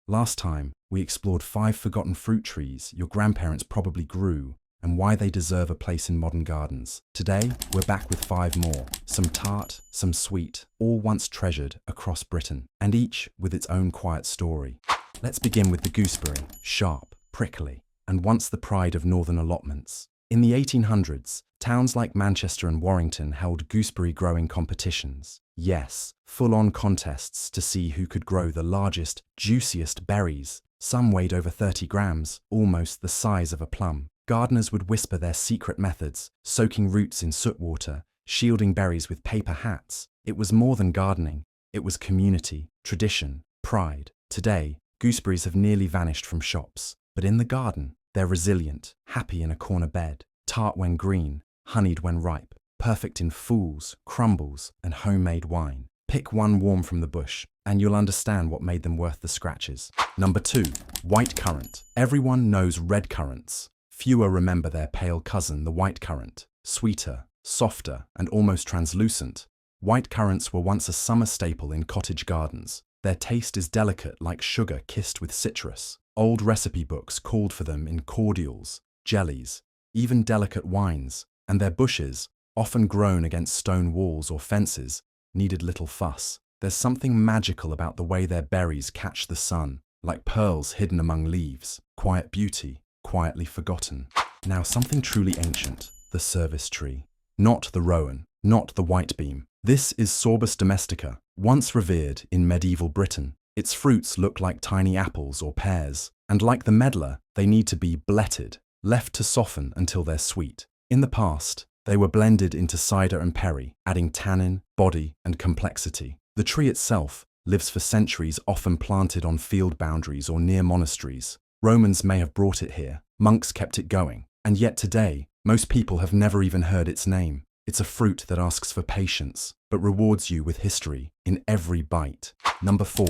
Last time, we explored 5 forgotten fruit trees your grandparents probably grew and why they deserve a place in modern gardens. Today, we're back with 5 more, some tart, some sweet, all once treasured across Britain, and each with its own quiet story. Let's begin with the gooseberry, sharp, prickly, and once the pride of northern allotments. In the 1800s, towns like Manchester and Warrington held gooseberry growing competitions. Yes, full-on contests to see who could grow the largest, juiciest berries. Some weighed over 30 grams, almost the size of a plum. Gardeners would whisper their secret methods, soaking roots in soot water, shielding berries with paper hats. It was more than gardening. It was community, tradition, pride. Today, gooseberries have nearly vanished from shops. But in the garden, they're resilient, happy in a corner bed, tart when green, honeyed when ripe, perfect in fools, crumbles, and homemade wine. Pick one warm from the bush, and you'll understand what made them worth the scratches. Number 2, white currant. Everyone knows red currants. Fewer remember their pale cousin, the white currant. Sweeter, softer, and almost translucent, white currants were once a summer staple in cottage gardens. Their taste is delicate like sugar kissed with citrus. Old recipe books called for them in cordials, jellies, even delicate wines, and their bushes, often grown against stone walls or fences, needed little fuss. There's something magical about the way their berries catch the sun, like pearls hidden among leaves. Quiet beauty, quietly forgotten. Now something truly ancient, the service tree. Not the rowan, not the white beam. This is Sorbus domestica, once revered in medieval Britain. Its fruits look like tiny apples or pears, and like the medlar, they need to be bletted, left to soften until they're sweet. In the past, they were blended into cider and perry, adding tannin, body, and complexity. The tree itself lives for centuries, often planted on field boundaries or near monasteries. Romans may have brought it here, monks kept it going, and yet today, most people have never even heard its name. It's a fruit that asks for patience, but rewards you with history in every bite. Number 4,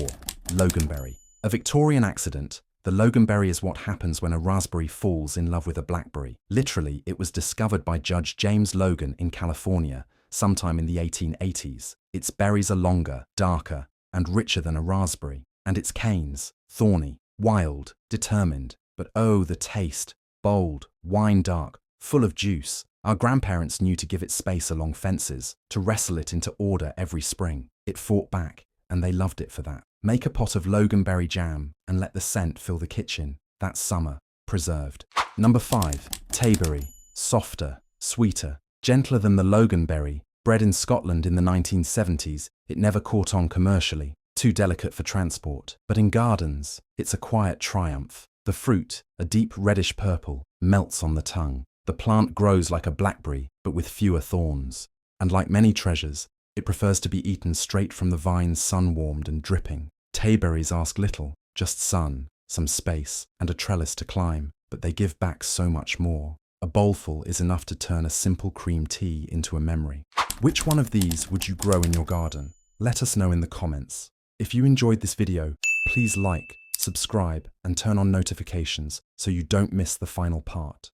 loganberry. A Victorian accident, the loganberry is what happens when a raspberry falls in love with a blackberry. Literally, it was discovered by Judge James Logan in California sometime in the 1880s. Its berries are longer, darker, and richer than a raspberry, and its canes, thorny, wild, determined. But oh, the taste, bold, wine dark, full of juice. Our grandparents knew to give it space along fences, to wrestle it into order every spring. It fought back, and they loved it for that. Make a pot of loganberry jam and let the scent fill the kitchen. That's summer, preserved. Number 5, tayberry. Softer, sweeter, gentler than the loganberry. Bred in Scotland in the 1970s, it never caught on commercially. Too delicate for transport. But in gardens, it's a quiet triumph. The fruit, a deep reddish purple, melts on the tongue. The plant grows like a blackberry, but with fewer thorns. And like many treasures, it prefers to be eaten straight from the vines, sun-warmed and dripping. Tayberries ask little, just sun, some space, and a trellis to climb, but they give back so much more. A bowlful is enough to turn a simple cream tea into a memory. Which one of these would you grow in your garden? Let us know in the comments. If you enjoyed this video, please like, subscribe, and turn on notifications so you don't miss the final part.